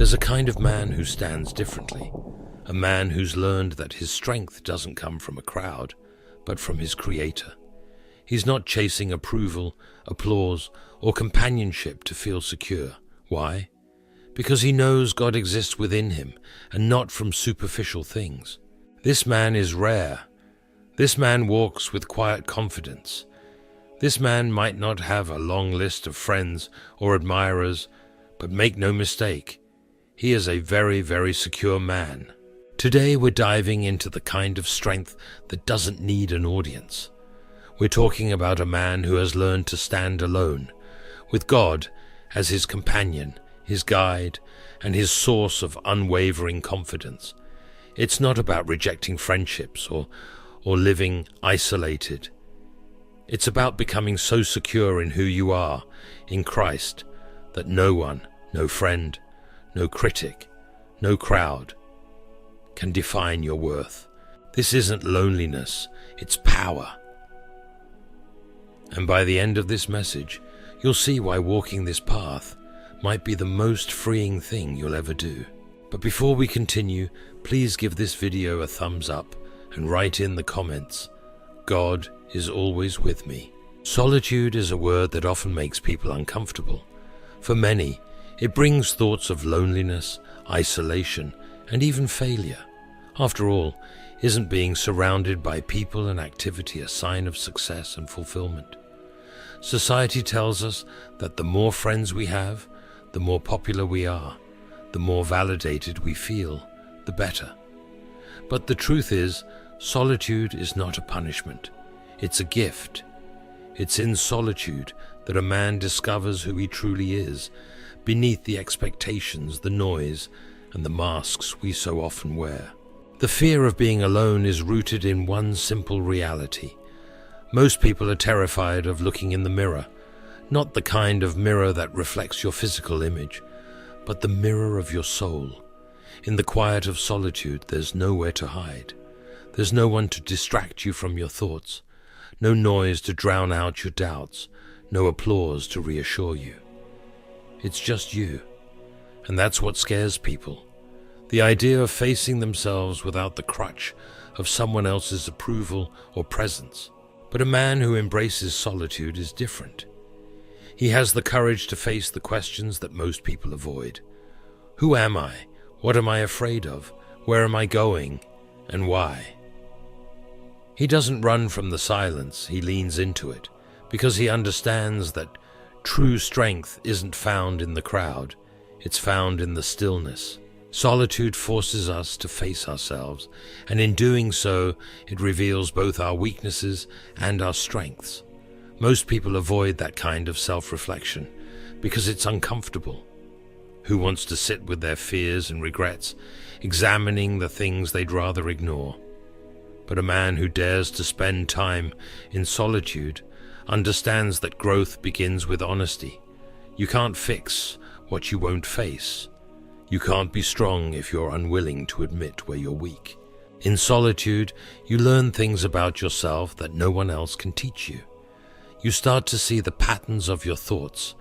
There's a kind of man who stands differently, a man who's learned that his strength doesn't come from a crowd, but from his Creator. He's not chasing approval, applause, or companionship to feel secure. Why? Because he knows God exists within him and not from superficial things. This man is rare. This man walks with quiet confidence. This man might not have a long list of friends or admirers, but make no mistake, he is a very, very secure man. Today we're diving into the kind of strength that doesn't need an audience. We're talking about a man who has learned to stand alone, with God as his companion, his guide, and his source of unwavering confidence. It's not about rejecting friendships or living isolated. It's about becoming so secure in who you are, in Christ, that no one, no friend, no critic, no crowd can define your worth. This isn't loneliness, it's power. And by the end of this message, you'll see why walking this path might be the most freeing thing you'll ever do. But before we continue, please give this video a thumbs up and write in the comments, "God is always with me." Solitude is a word that often makes people uncomfortable. For many, it brings thoughts of loneliness, isolation, and even failure. After all, isn't being surrounded by people and activity a sign of success and fulfillment? Society tells us that the more friends we have, the more popular we are, the more validated we feel, the better. But the truth is, solitude is not a punishment. It's a gift. It's in solitude that a man discovers who he truly is, beneath the expectations, the noise, and the masks we so often wear. The fear of being alone is rooted in one simple reality. Most people are terrified of looking in the mirror, not the kind of mirror that reflects your physical image, but the mirror of your soul. In the quiet of solitude, there's nowhere to hide. There's no one to distract you from your thoughts, no noise to drown out your doubts, no applause to reassure you. It's just you, and that's what scares people. The idea of facing themselves without the crutch of someone else's approval or presence. But a man who embraces solitude is different. He has the courage to face the questions that most people avoid. Who am I? What am I afraid of? Where am I going? And why? He doesn't run from the silence, he leans into it, because he understands that true strength isn't found in the crowd, it's found in the stillness. Solitude forces us to face ourselves, and in doing so, it reveals both our weaknesses and our strengths. Most people avoid that kind of self-reflection because it's uncomfortable. Who wants to sit with their fears and regrets, examining the things they'd rather ignore? But a man who dares to spend time in solitude understands that growth begins with honesty. You can't fix what you won't face. You can't be strong if you're unwilling to admit where you're weak. In solitude, you learn things about yourself that no one else can teach you. You start to see the patterns of your thoughts,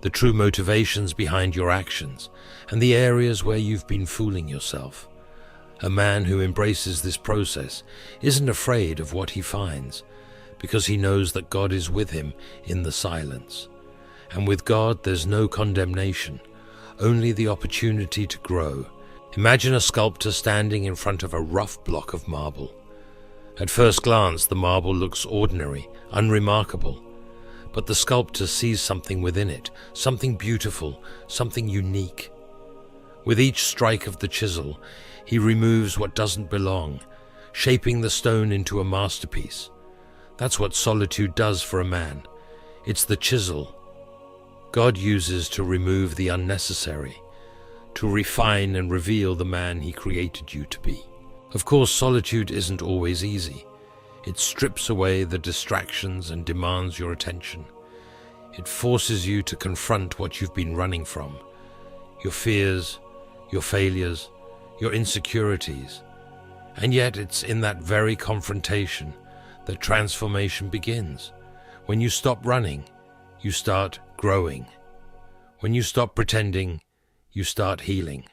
the true motivations behind your actions, and the areas where you've been fooling yourself. A man who embraces this process isn't afraid of what he finds, because he knows that God is with him in the silence. And with God, there's no condemnation, only the opportunity to grow. Imagine a sculptor standing in front of a rough block of marble. At first glance, the marble looks ordinary, unremarkable, but the sculptor sees something within it, something beautiful, something unique. With each strike of the chisel, he removes what doesn't belong, shaping the stone into a masterpiece. That's what solitude does for a man. It's the chisel God uses to remove the unnecessary, to refine and reveal the man he created you to be. Of course, solitude isn't always easy. It strips away the distractions and demands your attention. It forces you to confront what you've been running from, your fears, your failures, your insecurities. And yet it's in that very confrontation that transformation begins. When you stop running, you start growing. When you stop pretending, you start healing.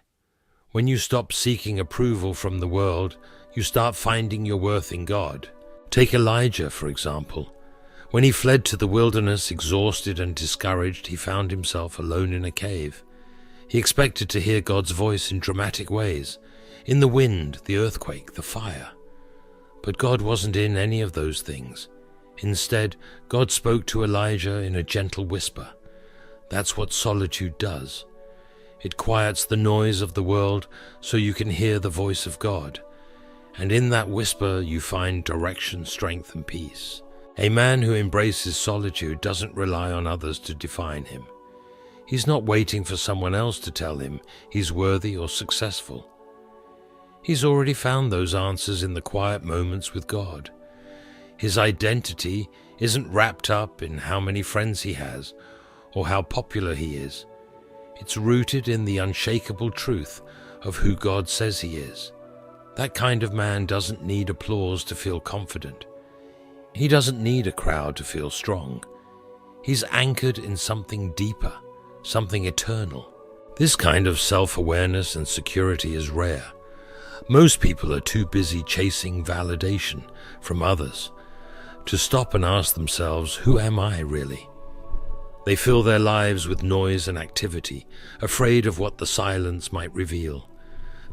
When you stop seeking approval from the world, you start finding your worth in God. Take Elijah, for example. When he fled to the wilderness, exhausted and discouraged, he found himself alone in a cave. He expected to hear God's voice in dramatic ways, in the wind, the earthquake, the fire. But God wasn't in any of those things. Instead, God spoke to Elijah in a gentle whisper. That's what solitude does. It quiets the noise of the world so you can hear the voice of God. And in that whisper you find direction, strength, and peace. A man who embraces solitude doesn't rely on others to define him. He's not waiting for someone else to tell him he's worthy or successful. He's already found those answers in the quiet moments with God. His identity isn't wrapped up in how many friends he has or how popular he is. It's rooted in the unshakable truth of who God says he is. That kind of man doesn't need applause to feel confident. He doesn't need a crowd to feel strong. He's anchored in something deeper, something eternal. This kind of self-awareness and security is rare. Most people are too busy chasing validation from others to stop and ask themselves, who am I really? They fill their lives with noise and activity, afraid of what the silence might reveal.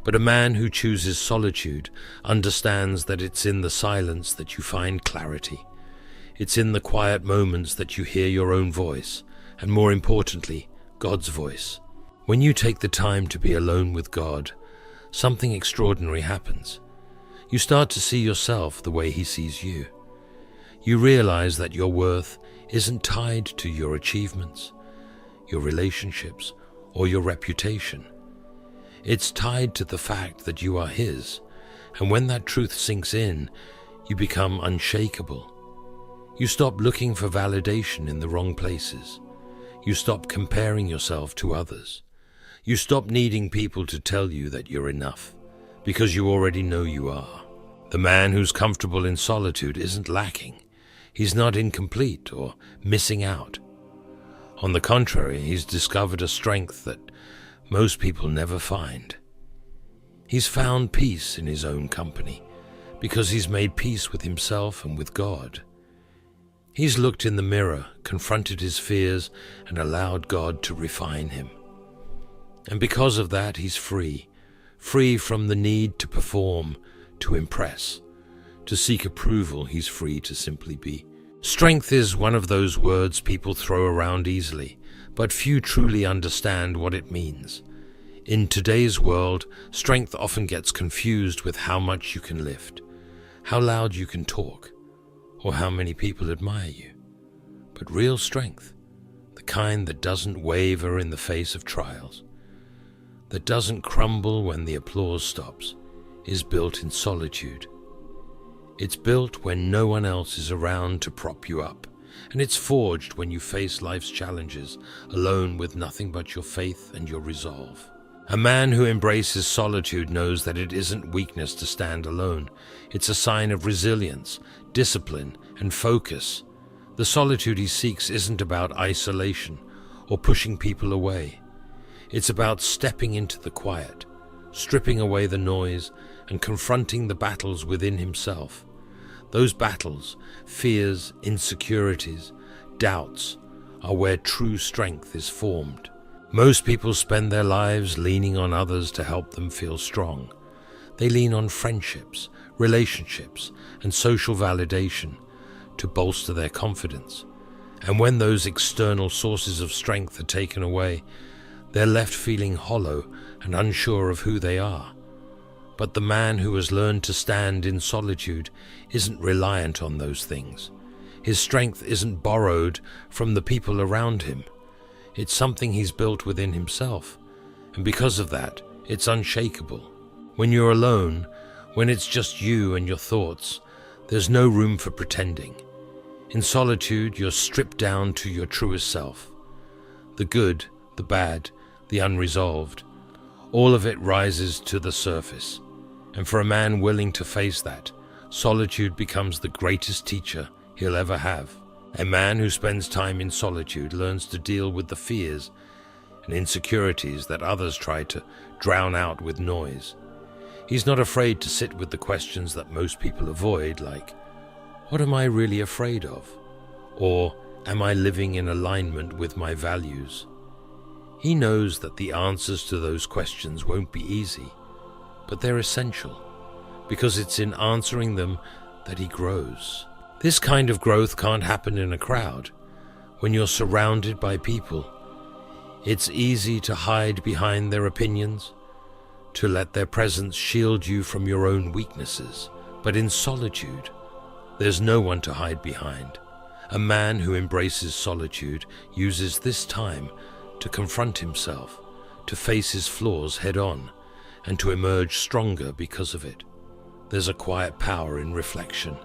But a man who chooses solitude understands that it's in the silence that you find clarity. It's in the quiet moments that you hear your own voice, and more importantly, God's voice. When you take the time to be alone with God, something extraordinary happens. You start to see yourself the way He sees you. You realize that your worth isn't tied to your achievements, your relationships, or your reputation. It's tied to the fact that you are His, and when that truth sinks in, you become unshakable. You stop looking for validation in the wrong places. You stop comparing yourself to others. You stop needing people to tell you that you're enough, because you already know you are. The man who's comfortable in solitude isn't lacking. He's not incomplete or missing out. On the contrary, he's discovered a strength that most people never find. He's found peace in his own company because he's made peace with himself and with God. He's looked in the mirror, confronted his fears, and allowed God to refine him. And because of that, he's free from the need to perform, to impress, to seek approval. He's free to simply be. Strength is one of those words people throw around easily, but few truly understand what it means. In today's world, strength often gets confused with how much you can lift, how loud you can talk, or how many people admire you. But real strength, the kind that doesn't waver in the face of trials, that doesn't crumble when the applause stops, is built in solitude. It's built when no one else is around to prop you up, and it's forged when you face life's challenges alone with nothing but your faith and your resolve. A man who embraces solitude knows that it isn't weakness to stand alone. It's a sign of resilience, discipline, and focus. The solitude he seeks isn't about isolation or pushing people away. It's about stepping into the quiet, stripping away the noise, and confronting the battles within himself. Those battles, fears, insecurities, doubts, are where true strength is formed. Most people spend their lives leaning on others to help them feel strong. They lean on friendships, relationships, and social validation to bolster their confidence. And when those external sources of strength are taken away, they're left feeling hollow and unsure of who they are. But the man who has learned to stand in solitude isn't reliant on those things. His strength isn't borrowed from the people around him. It's something he's built within himself, and because of that, it's unshakable. When you're alone, when it's just you and your thoughts, there's no room for pretending. In solitude, you're stripped down to your truest self. The good, the bad, the unresolved, all of it rises to the surface. And for a man willing to face that, solitude becomes the greatest teacher he'll ever have. A man who spends time in solitude learns to deal with the fears and insecurities that others try to drown out with noise. He's not afraid to sit with the questions that most people avoid, like, what am I really afraid of? Or, am I living in alignment with my values? He knows that the answers to those questions won't be easy, but they're essential, because it's in answering them that he grows. This kind of growth can't happen in a crowd. When you're surrounded by people, it's easy to hide behind their opinions, to let their presence shield you from your own weaknesses. But in solitude, there's no one to hide behind. A man who embraces solitude uses this time to confront himself, to face his flaws head-on, and to emerge stronger because of it. There's a quiet power in reflection,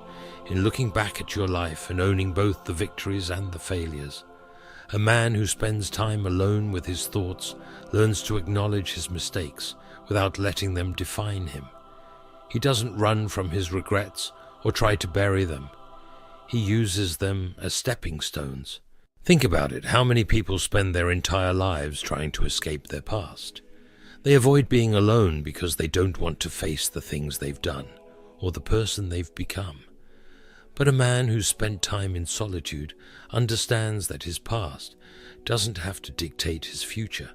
in looking back at your life and owning both the victories and the failures. A man who spends time alone with his thoughts learns to acknowledge his mistakes without letting them define him. He doesn't run from his regrets or try to bury them. He uses them as stepping stones. Think about it. How many people spend their entire lives trying to escape their past? They avoid being alone because they don't want to face the things they've done or the person they've become. But a man who's spent time in solitude understands that his past doesn't have to dictate his future.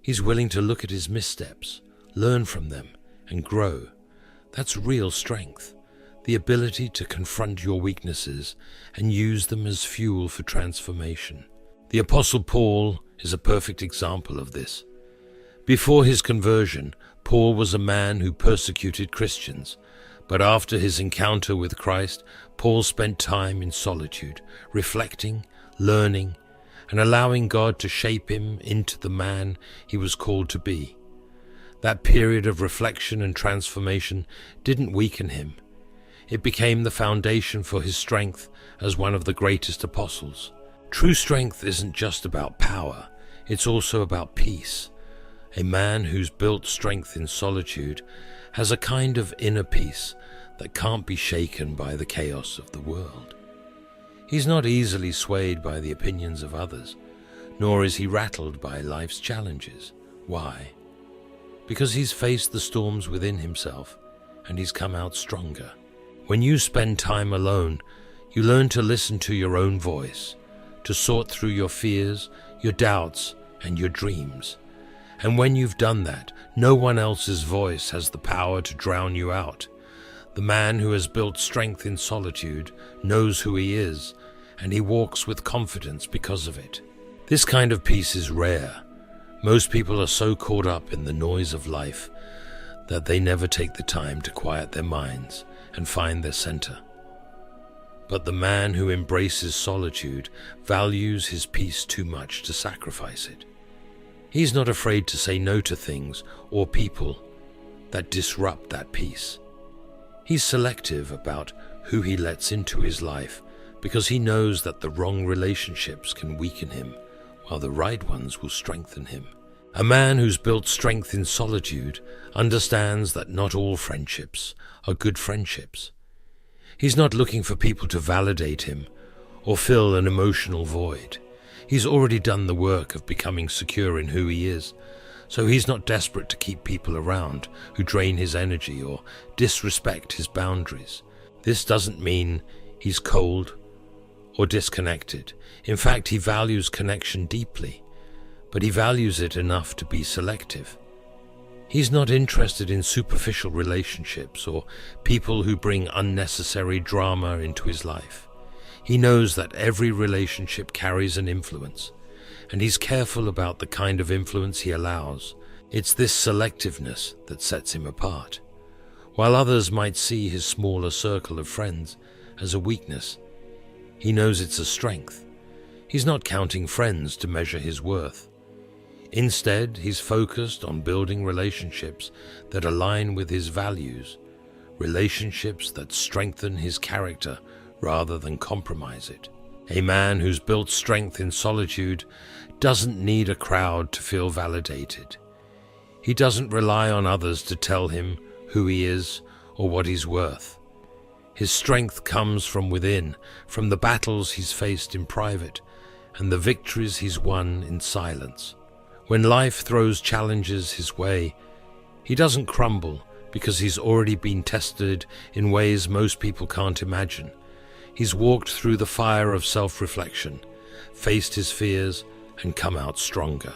He's willing to look at his missteps, learn from them, and grow. That's real strength, the ability to confront your weaknesses and use them as fuel for transformation. The Apostle Paul is a perfect example of this. Before his conversion, Paul was a man who persecuted Christians, but after his encounter with Christ, Paul spent time in solitude, reflecting, learning, and allowing God to shape him into the man he was called to be. That period of reflection and transformation didn't weaken him. It became the foundation for his strength as one of the greatest apostles. True strength isn't just about power, it's also about peace. A man who's built strength in solitude has a kind of inner peace that can't be shaken by the chaos of the world. He's not easily swayed by the opinions of others, nor is he rattled by life's challenges. Why? Because he's faced the storms within himself, and he's come out stronger. When you spend time alone, you learn to listen to your own voice, to sort through your fears, your doubts, and your dreams. And when you've done that, no one else's voice has the power to drown you out. The man who has built strength in solitude knows who he is, and he walks with confidence because of it. This kind of peace is rare. Most people are so caught up in the noise of life that they never take the time to quiet their minds and find their center. But the man who embraces solitude values his peace too much to sacrifice it. He's not afraid to say no to things or people that disrupt that peace. He's selective about who he lets into his life because he knows that the wrong relationships can weaken him while the right ones will strengthen him. A man who's built strength in solitude understands that not all friendships are good friendships. He's not looking for people to validate him or fill an emotional void. He's already done the work of becoming secure in who he is, so he's not desperate to keep people around who drain his energy or disrespect his boundaries. This doesn't mean he's cold or disconnected. In fact, he values connection deeply, but he values it enough to be selective. He's not interested in superficial relationships or people who bring unnecessary drama into his life. He knows that every relationship carries an influence, and he's careful about the kind of influence he allows. It's this selectiveness that sets him apart. While others might see his smaller circle of friends as a weakness, he knows it's a strength. He's not counting friends to measure his worth. Instead, he's focused on building relationships that align with his values, relationships that strengthen his character rather than compromise it. A man who's built strength in solitude doesn't need a crowd to feel validated. He doesn't rely on others to tell him who he is or what he's worth. His strength comes from within, from the battles he's faced in private and the victories he's won in silence. When life throws challenges his way, he doesn't crumble because he's already been tested in ways most people can't imagine. He's walked through the fire of self-reflection, faced his fears, and come out stronger.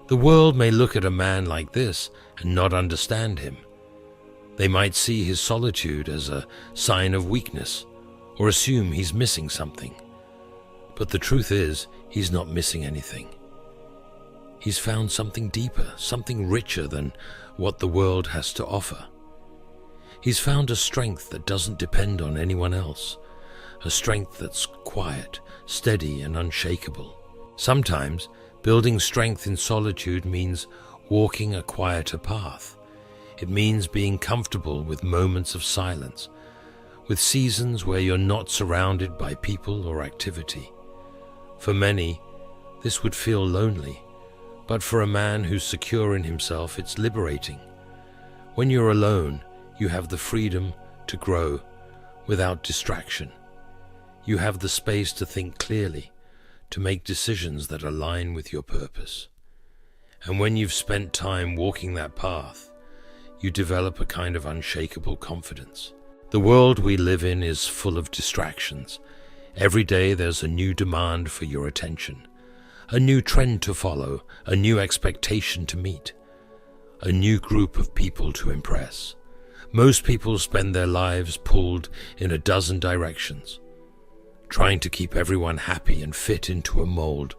The world may look at a man like this and not understand him. They might see his solitude as a sign of weakness or assume he's missing something. But the truth is, he's not missing anything. He's found something deeper, something richer than what the world has to offer. He's found a strength that doesn't depend on anyone else, a strength that's quiet, steady, and unshakable. Sometimes, building strength in solitude means walking a quieter path. It means being comfortable with moments of silence, with seasons where you're not surrounded by people or activity. For many, this would feel lonely, but for a man who's secure in himself, it's liberating. When you're alone, you have the freedom to grow without distraction. You have the space to think clearly, to make decisions that align with your purpose. And when you've spent time walking that path, you develop a kind of unshakable confidence. The world we live in is full of distractions. Every day there's a new demand for your attention, a new trend to follow, a new expectation to meet, a new group of people to impress. Most people spend their lives pulled in a dozen directions, trying to keep everyone happy and fit into a mold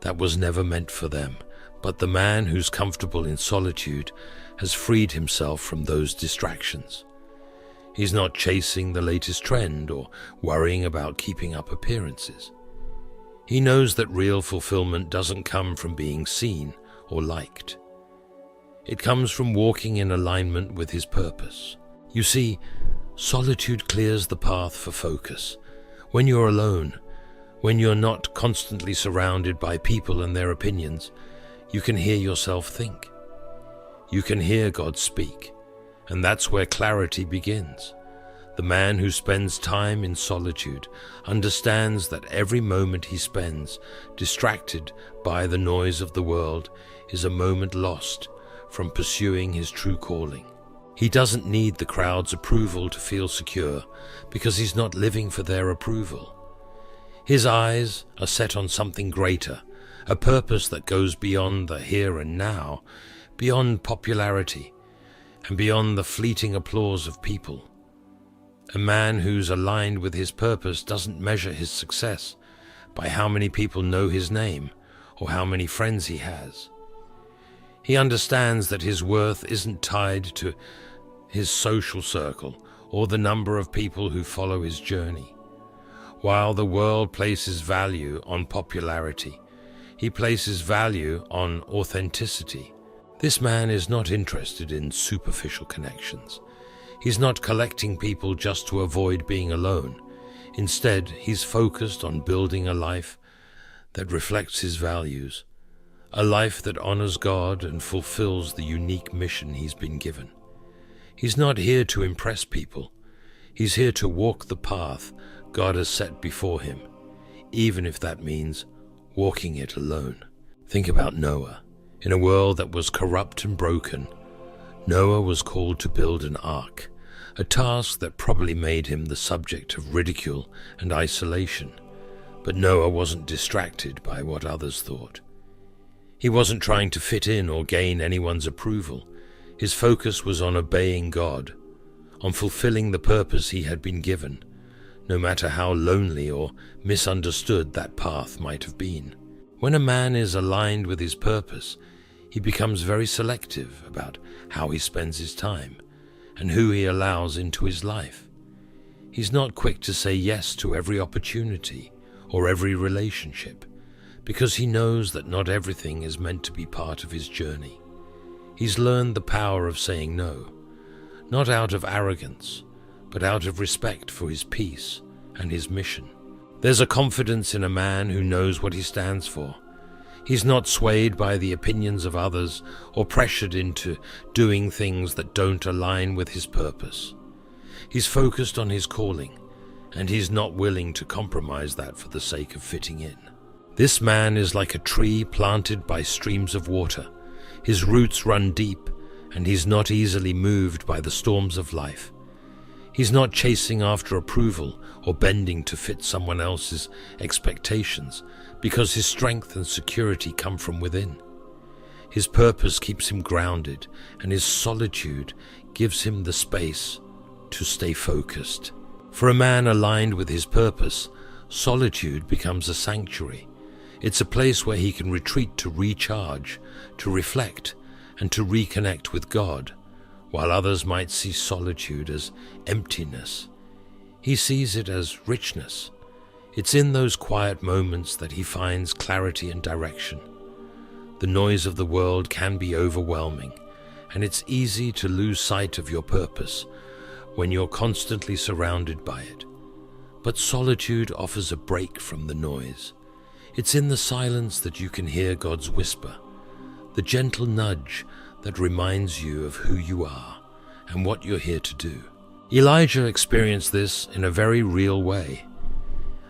that was never meant for them. But the man who's comfortable in solitude has freed himself from those distractions. He's not chasing the latest trend or worrying about keeping up appearances. He knows that real fulfillment doesn't come from being seen or liked. It comes from walking in alignment with his purpose. You see, solitude clears the path for focus. When you're alone, when you're not constantly surrounded by people and their opinions, you can hear yourself think. You can hear God speak, and that's where clarity begins. The man who spends time in solitude understands that every moment he spends distracted by the noise of the world is a moment lost from pursuing his true calling. He doesn't need the crowd's approval to feel secure because he's not living for their approval. His eyes are set on something greater, a purpose that goes beyond the here and now, beyond popularity, and beyond the fleeting applause of people. A man who's aligned with his purpose doesn't measure his success by how many people know his name or how many friends he has. He understands that his worth isn't tied to his social circle or the number of people who follow his journey. While the world places value on popularity, he places value on authenticity. This man is not interested in superficial connections. He's not collecting people just to avoid being alone. Instead, he's focused on building a life that reflects his values, a life that honors God and fulfills the unique mission he's been given. He's not here to impress people. He's here to walk the path God has set before him, even if that means walking it alone. Think about Noah. In a world that was corrupt and broken, Noah was called to build an ark, a task that probably made him the subject of ridicule and isolation. But Noah wasn't distracted by what others thought. He wasn't trying to fit in or gain anyone's approval. His focus was on obeying God, on fulfilling the purpose he had been given, no matter how lonely or misunderstood that path might have been. When a man is aligned with his purpose, he becomes very selective about how he spends his time and who he allows into his life. He's not quick to say yes to every opportunity or every relationship, because he knows that not everything is meant to be part of his journey. He's learned the power of saying no, not out of arrogance, but out of respect for his peace and his mission. There's a confidence in a man who knows what he stands for. He's not swayed by the opinions of others or pressured into doing things that don't align with his purpose. He's focused on his calling, and he's not willing to compromise that for the sake of fitting in. This man is like a tree planted by streams of water. His roots run deep, and he's not easily moved by the storms of life. He's not chasing after approval or bending to fit someone else's expectations, because his strength and security come from within. His purpose keeps him grounded, and his solitude gives him the space to stay focused. For a man aligned with his purpose, solitude becomes a sanctuary. It's a place where he can retreat to recharge, to reflect, and to reconnect with God. While others might see solitude as emptiness, he sees it as richness. It's in those quiet moments that he finds clarity and direction. The noise of the world can be overwhelming, and it's easy to lose sight of your purpose when you're constantly surrounded by it. But solitude offers a break from the noise. It's in the silence that you can hear God's whisper, the gentle nudge that reminds you of who you are and what you're here to do. Elijah experienced this in a very real way.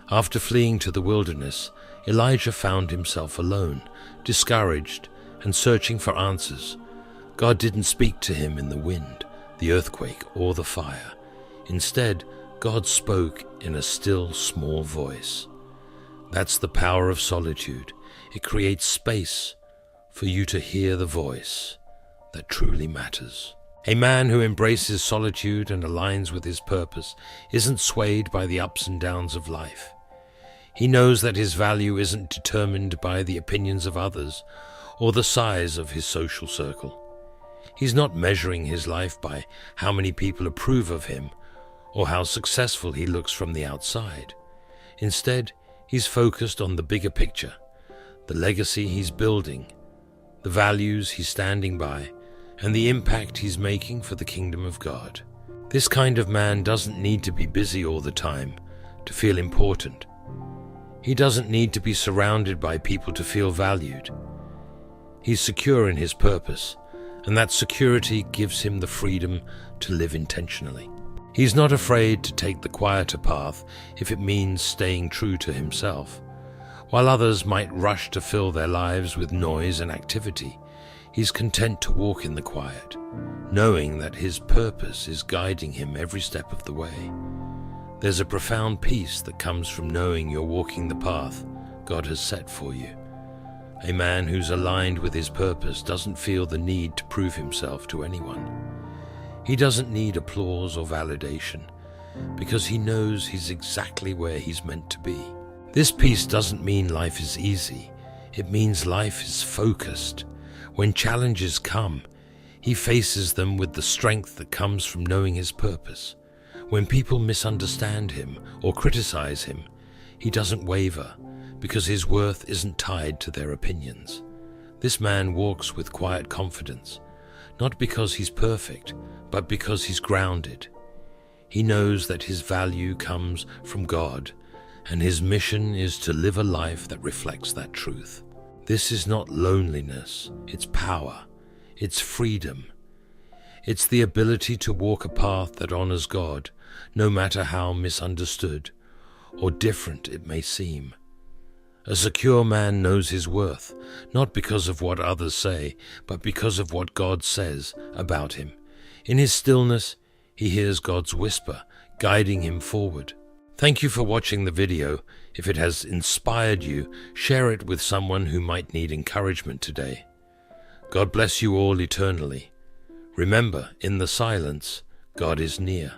After fleeing to the wilderness, Elijah found himself alone, discouraged, and searching for answers. God didn't speak to him in the wind, the earthquake, or the fire. Instead, God spoke in a still, small voice. That's the power of solitude. It creates space for you to hear the voice that truly matters. A man who embraces solitude and aligns with his purpose isn't swayed by the ups and downs of life. He knows that his value isn't determined by the opinions of others or the size of his social circle. He's not measuring his life by how many people approve of him or how successful he looks from the outside. Instead, he's focused on the bigger picture, the legacy he's building, the values he's standing by, and the impact he's making for the kingdom of God. This kind of man doesn't need to be busy all the time to feel important. He doesn't need to be surrounded by people to feel valued. He's secure in his purpose, and that security gives him the freedom to live intentionally. He's not afraid to take the quieter path if it means staying true to himself. While others might rush to fill their lives with noise and activity, he's content to walk in the quiet, knowing that his purpose is guiding him every step of the way. There's a profound peace that comes from knowing you're walking the path God has set for you. A man who's aligned with his purpose doesn't feel the need to prove himself to anyone. He doesn't need applause or validation, because he knows he's exactly where he's meant to be. This peace doesn't mean life is easy. It means life is focused. When challenges come, he faces them with the strength that comes from knowing his purpose. When people misunderstand him or criticize him, he doesn't waver, because his worth isn't tied to their opinions. This man walks with quiet confidence, not because he's perfect, but because he's grounded. He knows that his value comes from God, and his mission is to live a life that reflects that truth. This is not loneliness, it's power, it's freedom. It's the ability to walk a path that honors God, no matter how misunderstood or different it may seem. A secure man knows his worth, not because of what others say, but because of what God says about him. In his stillness, he hears God's whisper, guiding him forward. Thank you for watching the video. If it has inspired you, share it with someone who might need encouragement today. God bless you all eternally. Remember, in the silence, God is near.